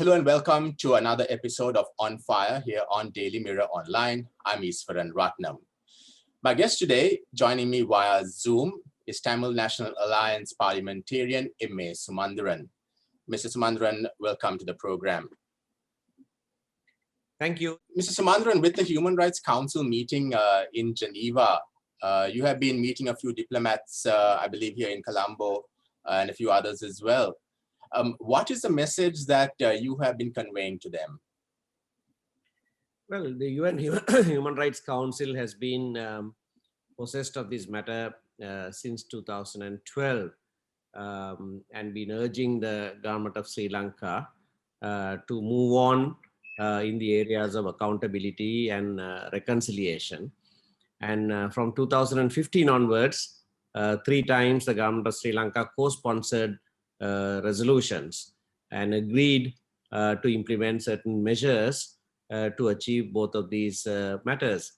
Hello and welcome to another episode of On Fire here on Daily Mirror Online. I'm Easwaran Rutnam. My guest today, joining me via Zoom, is Tamil National Alliance parliamentarian M.A. Sumanthiran. Mr. Sumanthiran, welcome to the program. Thank you. Mr. Sumanthiran, with the Human Rights Council meeting in Geneva, you have been meeting a few diplomats, I believe here in Colombo, and a few others as well. What is the message that you have been conveying to them? Well, the UN Human Rights Council has been possessed of this matter since 2012 and been urging the government of Sri Lanka to move on in the areas of accountability and reconciliation. And from 2015 onwards, 3 times the government of Sri Lanka co-sponsored resolutions and agreed to implement certain measures to achieve both of these matters.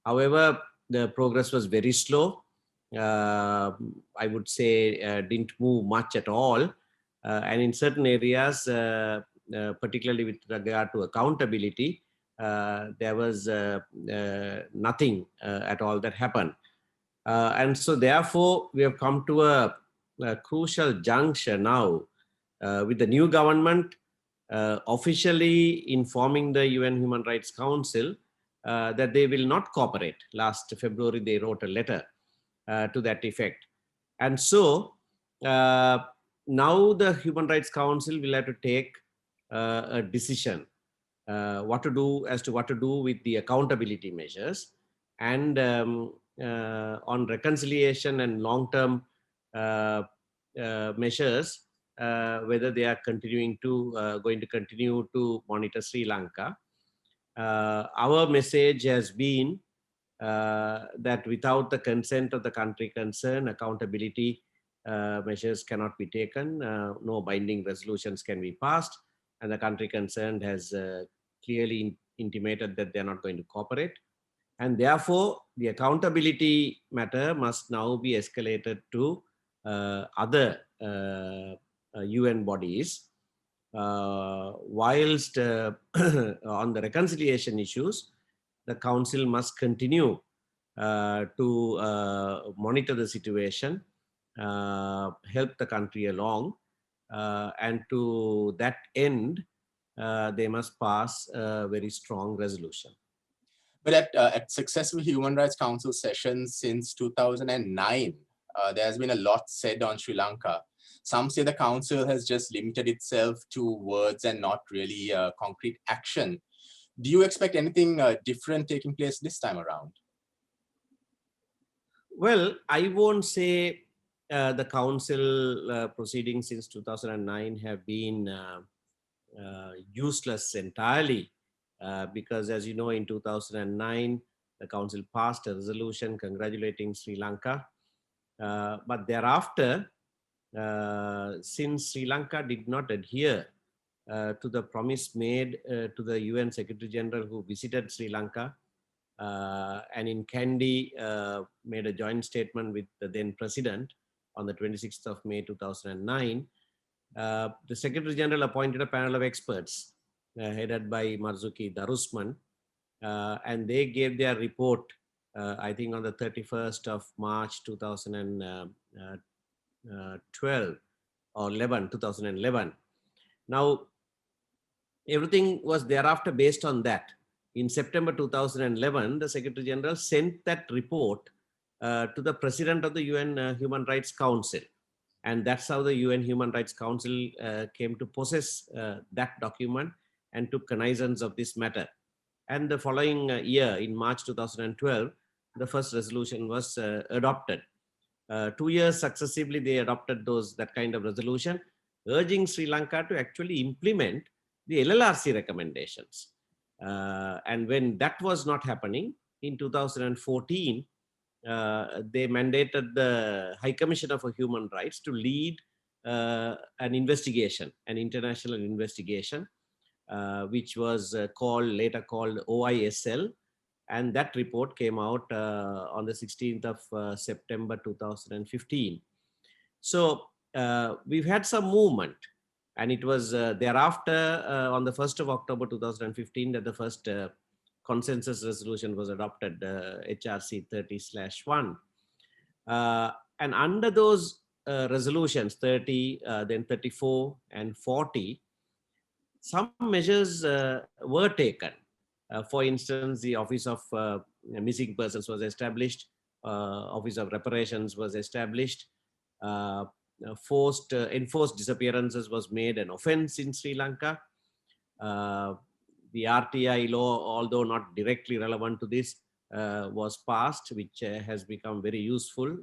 However, the progress was very slow. I would say didn't move much at all. And in certain areas, particularly with regard to accountability, there was nothing at all that happened. And so therefore, we have come to a crucial juncture now with the new government officially informing the UN Human Rights Council that they will not cooperate. Last February, they wrote a letter to that effect. And so now the Human Rights Council will have to take a decision what to do with the accountability measures, and on reconciliation and long-term measures, whether they are going to continue to monitor Sri Lanka. Our message has been that without the consent of the country concerned, accountability measures cannot be taken, no binding resolutions can be passed, and the country concerned has clearly intimated that they're not going to cooperate. And therefore, the accountability matter must now be escalated to other UN bodies, whilst on the reconciliation issues, the Council must continue to monitor the situation, help the country along, and to that end, they must pass a very strong resolution. But at successive Human Rights Council sessions since 2009, there has been a lot said on Sri Lanka. Some say the council has just limited itself to words and not really concrete action. Do you expect anything different taking place this time around? Well, I won't say the council proceedings since 2009 have been useless entirely, because as you know, in 2009, the council passed a resolution congratulating Sri Lanka. But thereafter, since Sri Lanka did not adhere to the promise made to the UN Secretary General who visited Sri Lanka, and in Kandy made a joint statement with the then president on the 26th of May 2009, the Secretary General appointed a panel of experts headed by Marzuki Darusman, and they gave their report, I think on the 31st of March 2012 or 2011. Now, everything was thereafter based on that. In September 2011, the Secretary General sent that report to the President of the UN Human Rights Council. And that's how the UN Human Rights Council came to possess that document and took cognizance of this matter. And the following year, in March 2012, the first resolution was adopted. 2 years successively, they adopted that kind of resolution, urging Sri Lanka to actually implement the LLRC recommendations. And when that was not happening, in 2014, they mandated the High Commissioner for Human Rights to lead an investigation, an international investigation, which was later called OISL. And that report came out on the 16th of September 2015. So we've had some movement. And it was thereafter, on the 1st of October 2015, that the first consensus resolution was adopted, HRC 30/1. And under those resolutions, 30, then 34 and 40, some measures were taken. For instance, the Office of Missing Persons was established, Office of Reparations was established, enforced disappearances was made an offense in Sri Lanka. The RTI law, although not directly relevant to this, was passed, which has become a very useful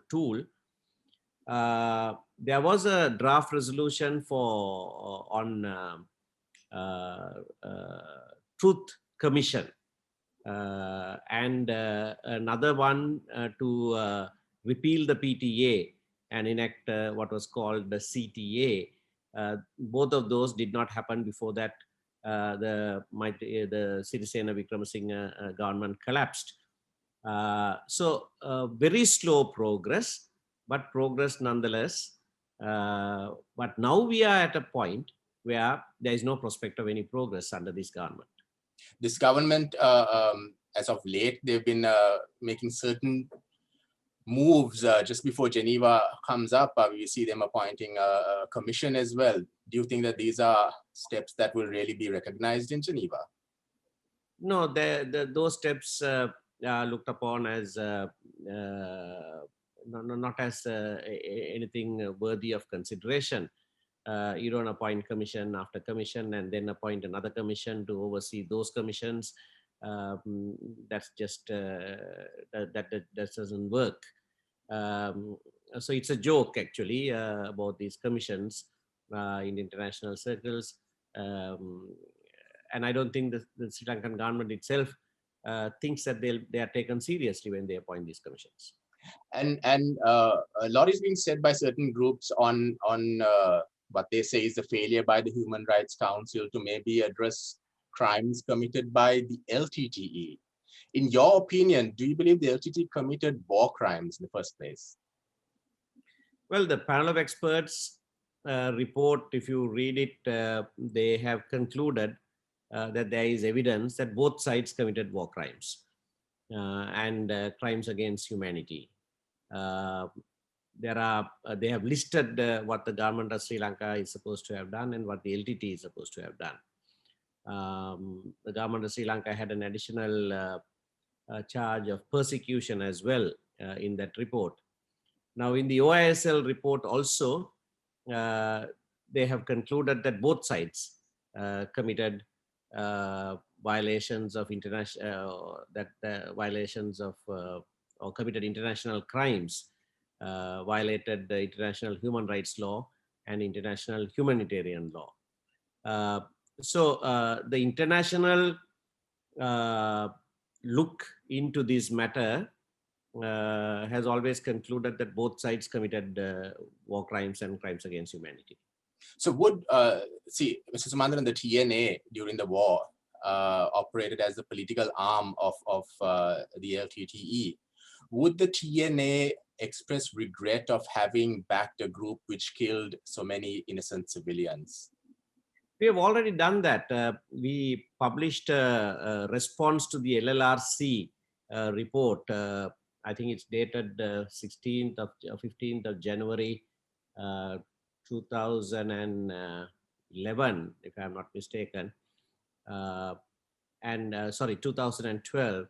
tool. There was a draft resolution on Truth Commission, and another one to repeal the PTA and enact what was called the CTA. Both of those did not happen before that. The Sirisena Wickramasinghe government collapsed. So very slow progress, but progress nonetheless. But now we are at a point where there is no prospect of any progress under this government. This government, as of late, they've been making certain moves. Just before Geneva comes up, we see them appointing a commission as well. Do you think that these are steps that will really be recognized in Geneva? No, those steps are looked upon as not as anything worthy of consideration. You don't appoint commission after commission and then appoint another commission to oversee those commissions. That's just that doesn't work. So it's a joke actually about these commissions in international circles. And I don't think the Sri Lankan government itself thinks that they are taken seriously when they appoint these commissions. And a lot is being said by certain groups on what they say is the failure by the Human Rights Council to maybe address crimes committed by the LTTE. In your opinion, do you believe the LTTE committed war crimes in the first place? Well, the panel of experts report, if you read it, they have concluded that there is evidence that both sides committed war crimes and crimes against humanity. They have listed what the government of Sri Lanka is supposed to have done and what the LTT is supposed to have done. The government of Sri Lanka had an additional charge of persecution as well in that report. Now, in the OISL report also, they have concluded that both sides committed violations of or committed international crimes, violated the international human rights law and international humanitarian law. So the international look into this matter has always concluded that both sides committed war crimes and crimes against humanity. So would, see, Mr. Sumanthiran, the TNA during the war operated as the political arm of the LTTE. Would the TNA express regret of having backed a group which killed so many innocent civilians? We have already done that. We published a response to the LLRC report. I think it's dated 15th of January 2011, if I'm not mistaken, sorry, 2012,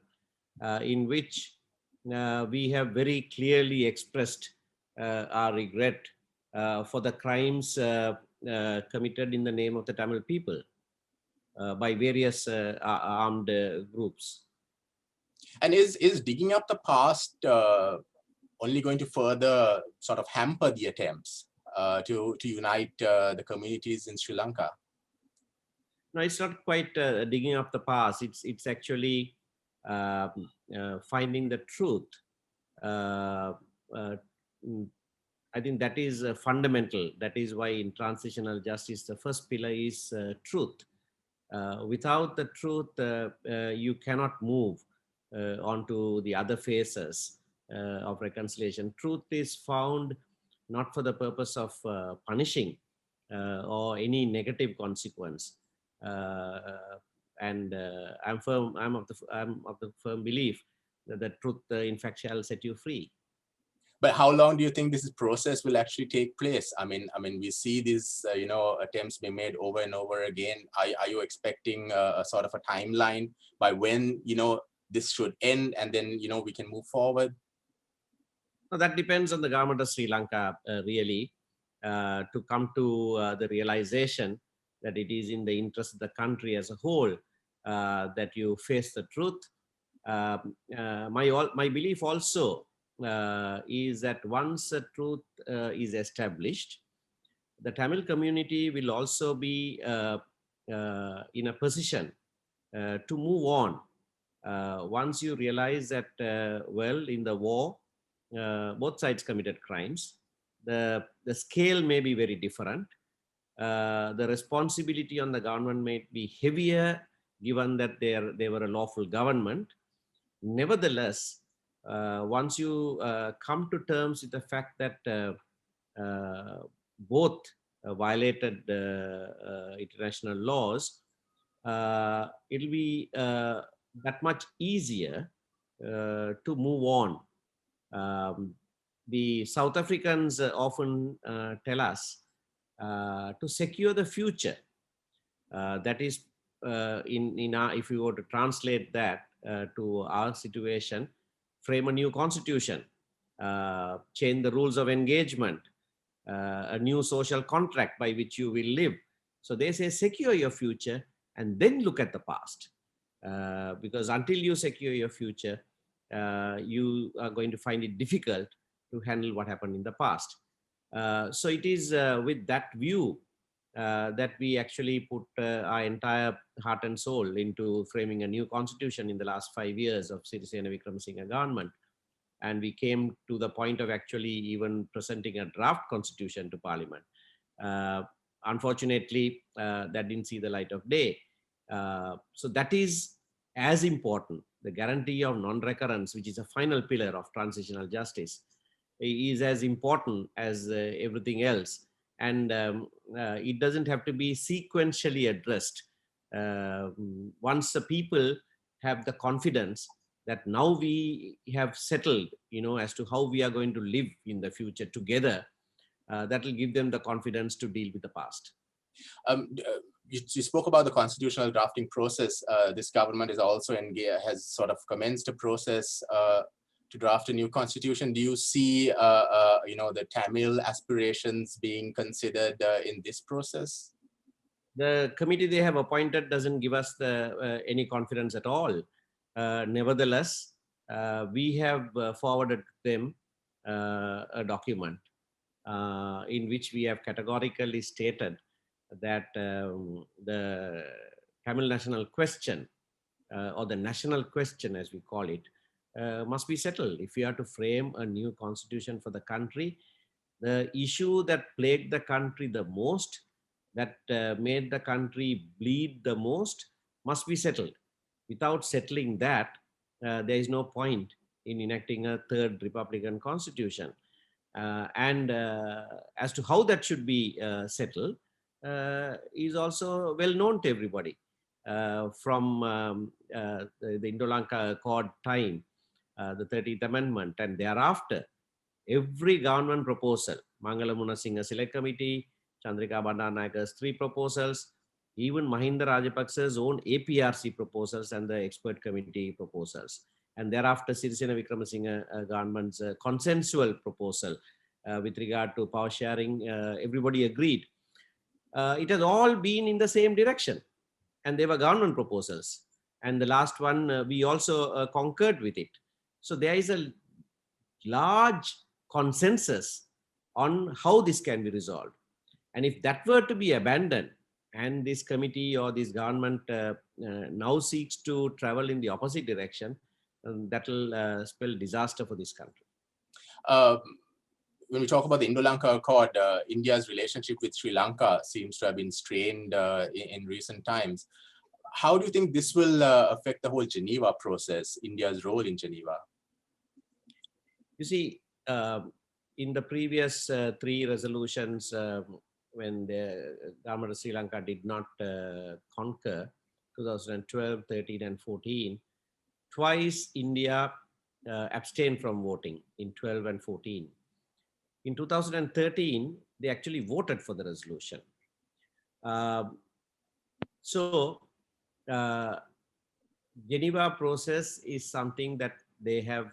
in which we have very clearly expressed our regret for the crimes committed in the name of the Tamil people by various armed groups. And is digging up the past only going to further sort of hamper the attempts to unite the communities in Sri Lanka? No, it's not quite digging up the past. It's actually finding the truth. I think that is fundamental. That is why in transitional justice, the first pillar is truth. Without the truth, you cannot move onto the other phases of reconciliation. Truth is found not for the purpose of punishing, or any negative consequence. And I'm of the firm belief that the truth, in fact, shall set you free. But how long do you think this process will actually take place? We see these, attempts being made over and over again. Are you expecting a sort of a timeline by when, this should end and then, we can move forward? Now, that depends on the government of Sri Lanka, really, to come to the realization that it is in the interest of the country as a whole that you face the truth. My belief also is that once the truth is established, the Tamil community will also be in a position to move on. Once you realize that, well, in the war, both sides committed crimes. The scale may be very different. The responsibility on the government may be heavier, given that they were a lawful government. Nevertheless, once you come to terms with the fact that both violated international laws, it'll be that much easier to move on. The South Africans often tell us to secure the future. That is, in our, if you were to translate that to our situation, frame a new constitution, change the rules of engagement, a new social contract by which you will live. So they say secure your future and then look at the past. Because until you secure your future, you are going to find it difficult to handle what happened in the past. So it is with that view that we actually put our entire heart and soul into framing a new constitution in the last 5 years of Sirisena Wickremesinghe government. And we came to the point of actually even presenting a draft constitution to Parliament. Unfortunately, that didn't see the light of day. So that is as important. The guarantee of non-recurrence, which is a final pillar of transitional justice, is as important as everything else. And it doesn't have to be sequentially addressed. Once the people have the confidence that now we have settled, as to how we are going to live in the future together, that will give them the confidence to deal with the past. You spoke about the constitutional drafting process. This government is also has sort of commenced a process to draft a new constitution. Do you see, the Tamil aspirations being considered in this process? The committee they have appointed doesn't give us any confidence at all. Nevertheless, we have forwarded them a document in which we have categorically stated that the Tamil national question, or the national question as we call it, must be settled. If we are to frame a new constitution for the country, the issue that plagued the country the most, that made the country bleed the most, must be settled. Without settling that, there is no point in enacting a third Republican constitution. And as to how that should be settled is also well known to everybody. From the Indo-Lanka Accord time, the 13th Amendment, and thereafter, every government proposal, Mangala Munasinghe Select Committee, Chandrika Bandaranaike's 3 proposals, even Mahinda Rajapaksa's own APRC proposals and the expert committee proposals, and thereafter Sirisena Wickremesinghe government's consensual proposal with regard to power sharing, everybody agreed. It has all been in the same direction, and they were government proposals. And the last one, we also concurred with it. So there is a large consensus on how this can be resolved. And if that were to be abandoned, and this committee or this government now seeks to travel in the opposite direction, that will spell disaster for this country. When we talk about the Indo-Lanka Accord, India's relationship with Sri Lanka seems to have been strained in recent times. How do you think this will affect the whole Geneva process, India's role in Geneva? You see, in the previous 3 resolutions when the government of Sri Lanka did not conquer 2012, 13, and 14, twice India abstained from voting in 12 and 14. In 2013, they actually voted for the resolution. So, Geneva process is something that they have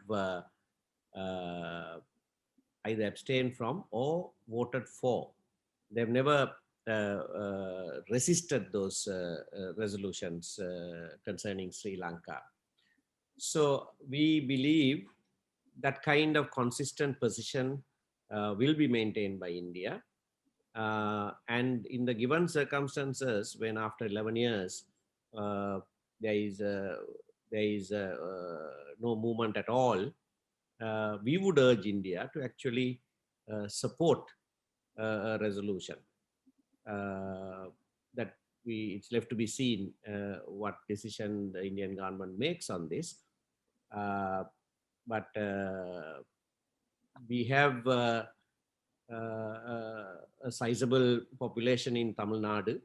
either abstained from or voted for. They've never resisted those resolutions concerning Sri Lanka. So we believe that kind of consistent position will be maintained by India. And in the given circumstances, when after 11 years there is no movement at all, we would urge India to actually support a resolution. That it's left to be seen what decision the Indian government makes on this. But we have a sizable population in Tamil Nadu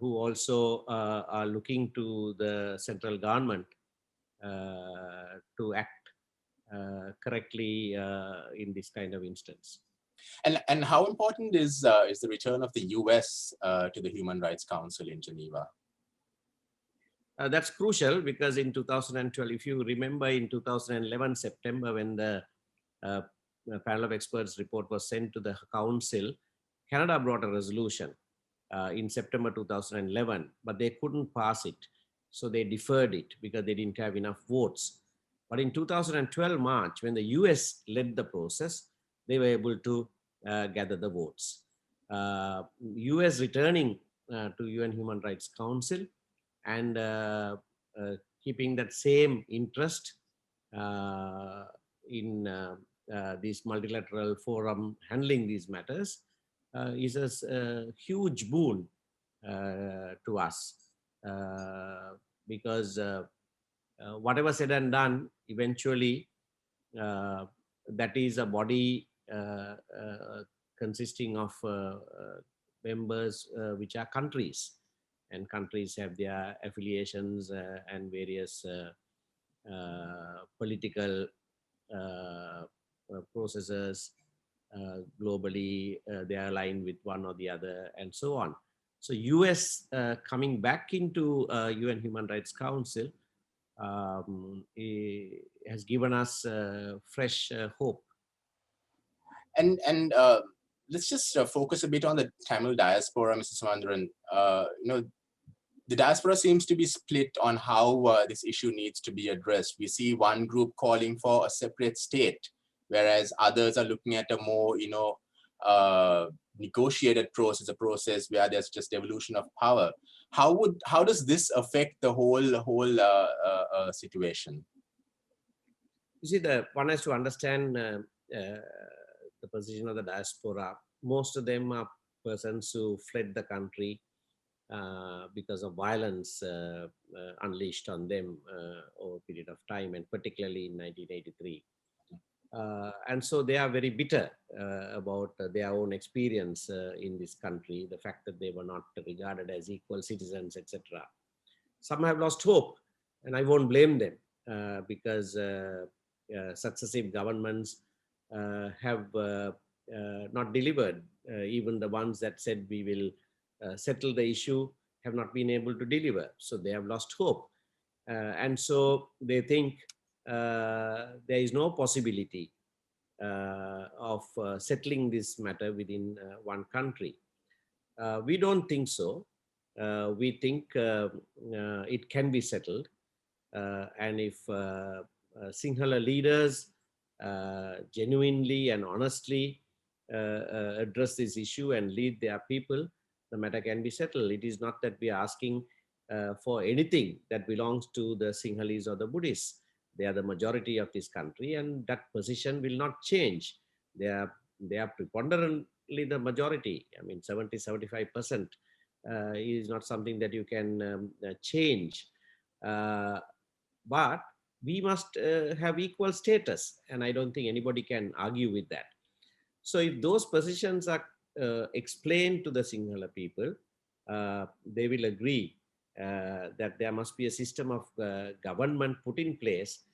who also are looking to the central government to act correctly in this kind of instance. And how important is the return of the US to the Human Rights Council in Geneva? That's crucial because in 2012, if you remember in 2011 September, when the panel of experts report was sent to the council, Canada brought a resolution in September 2011, but they couldn't pass it. So they deferred it because they didn't have enough votes. But in 2012 March, when the US led the process, they were able to gather the votes. US returning to UN Human Rights Council and keeping that same interest in this multilateral forum handling these matters is a huge boon to us because whatever said and done, eventually that is a body consisting of members which are countries, and countries have their affiliations and various political processes. Globally, they are aligned with one or the other, and so on. So US coming back into UN Human Rights Council has given us fresh hope. And let's just focus a bit on the Tamil diaspora, Mr. Sumanthiran. The diaspora seems to be split on how this issue needs to be addressed. We see one group calling for a separate state, whereas others are looking at a more, negotiated process, a process where there's just devolution of power. How does this affect the whole situation? You see, one has to understand the position of the diaspora. Most of them are persons who fled the country because of violence unleashed on them over a period of time, and particularly in 1983. And so they are very bitter about their own experience in this country, the fact that they were not regarded as equal citizens, etc. Some have lost hope, and I won't blame them because successive governments have not delivered. Even the ones that said we will settle the issue have not been able to deliver. So they have lost hope. And so they think there is no possibility of settling this matter within one country. We don't think so. We think it can be settled. And if Sinhala leaders genuinely and honestly address this issue and lead their people, the matter can be settled. It is not that we are asking for anything that belongs to the Sinhalese or the Buddhists. They are the majority of this country, and that position will not change. They are preponderantly the majority. I mean, 70-75% is not something that you can change. But we must have equal status, and I don't think anybody can argue with that. So if those positions are explain to the Sinhala people, they will agree that there must be a system of government put in place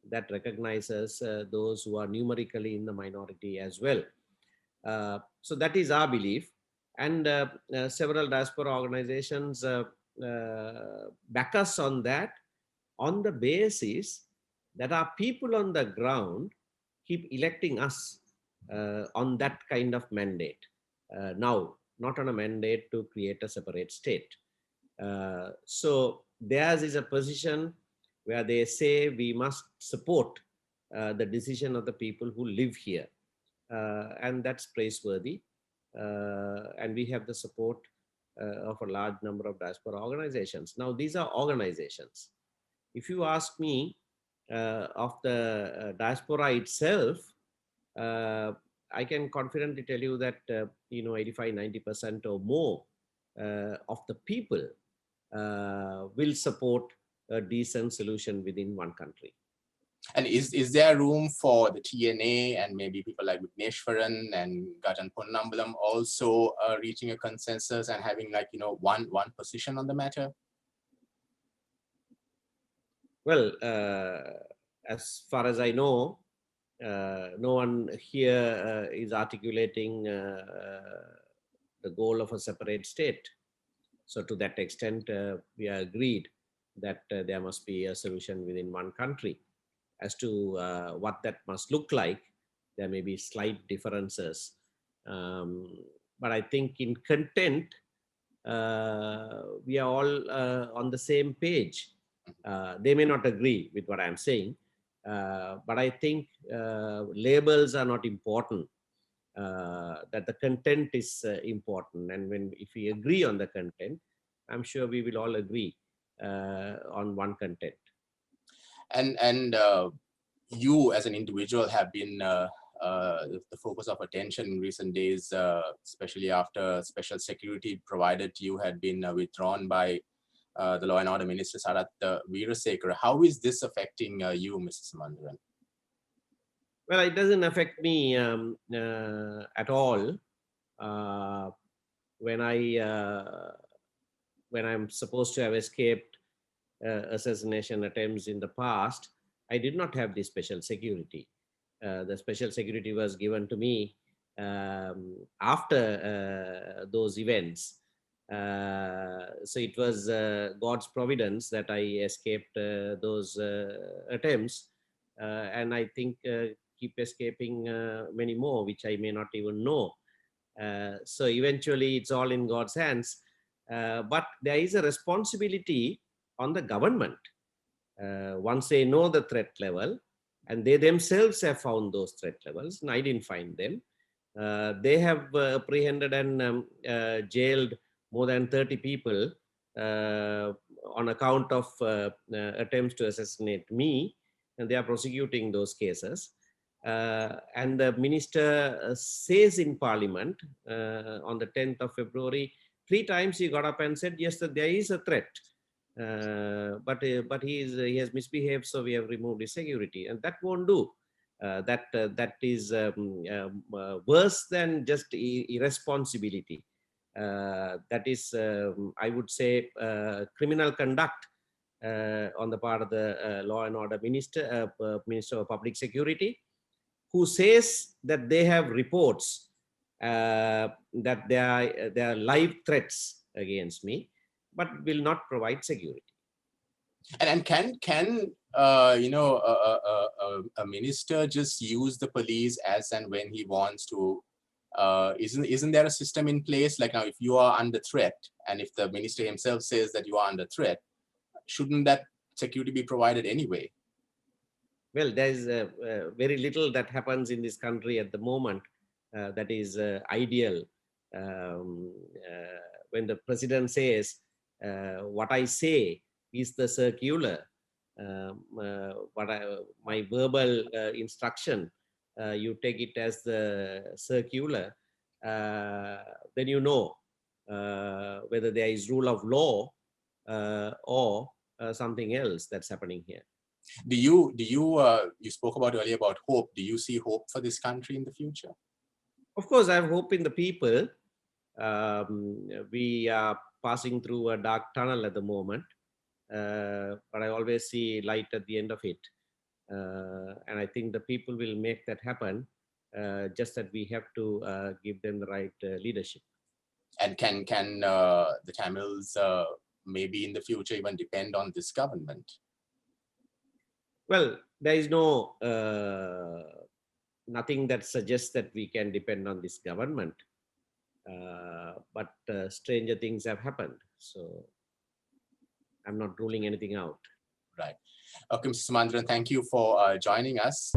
that recognizes those who are numerically in the minority as well. So that is our belief. And several diaspora organizations back us on that, on the basis that our people on the ground keep electing us on that kind of mandate. Now, not on a mandate to create a separate state. So theirs is a position where they say we must support the decision of the people who live here. And that's praiseworthy. And we have the support of a large number of diaspora organizations. Now, these are organizations. If you ask me of the diaspora itself, I can confidently tell you that 85-90% or more of the people will support a decent solution within one country. And is there room for the TNA and maybe people like Easwaran and Gajan Ponnambalam also reaching a consensus and having one position on the matter? Well, as far as I know, no one here is articulating the goal of a separate state. So to that extent, we are agreed that there must be a solution within one country. As to what that must look like, there may be slight differences. But I think in content, we are all on the same page. They may not agree with what I'm saying, but I think labels are not important. That the content is important, and if we agree on the content, I'm sure we will all agree on one content. And you as an individual have been the focus of attention in recent days, especially after special security provided to you had been withdrawn by the Law and Order Minister Sarath Veerasekara. How is this affecting you, Mr. Sumanthiran? Well, it doesn't affect me at all. When I'm supposed to have escaped assassination attempts in the past, I did not have the special security. The special security was given to me after those events. So it was God's providence that I escaped those attempts, and I think keep escaping many more, which I may not even know. So eventually it's all in God's hands. But there is a responsibility on the government. Once they know the threat level, and they themselves have found those threat levels, and I didn't find them, they have apprehended and jailed more than 30 people on account of attempts to assassinate me, and they are prosecuting those cases. And the minister says in Parliament on the 10th of February, 3 times he got up and said, yes, that there is a threat. But he has misbehaved, so we have removed his security, and that won't do. That is worse than just irresponsibility. That is, I would say, criminal conduct on the part of the Law and Order Minister, Minister of Public Security, who says that they have reports that there are live threats against me, but will not provide security. And can a minister just use the police as and when he wants to? Isn't there a system in place? Like now, if you are under threat, and if the minister himself says that you are under threat, shouldn't that security be provided anyway? Well, there is very little that happens in this country at the moment that is ideal. When the president says, what I say is the circular, my verbal instruction, you take it as the circular, then you know whether there is rule of law or something else that's happening here. You spoke about earlier about hope. Do you see hope for this country in the future? Of course, I have hope in the people. We are passing through a dark tunnel at the moment, but I always see light at the end of it. And I think the people will make that happen, just that we have to give them the right leadership. And can the Tamils maybe in the future even depend on this government? Well, there is no nothing that suggests that we can depend on this government, but stranger things have happened. So I'm not ruling anything out. Right. Okay, Mr. Sumanthiran, thank you for joining us.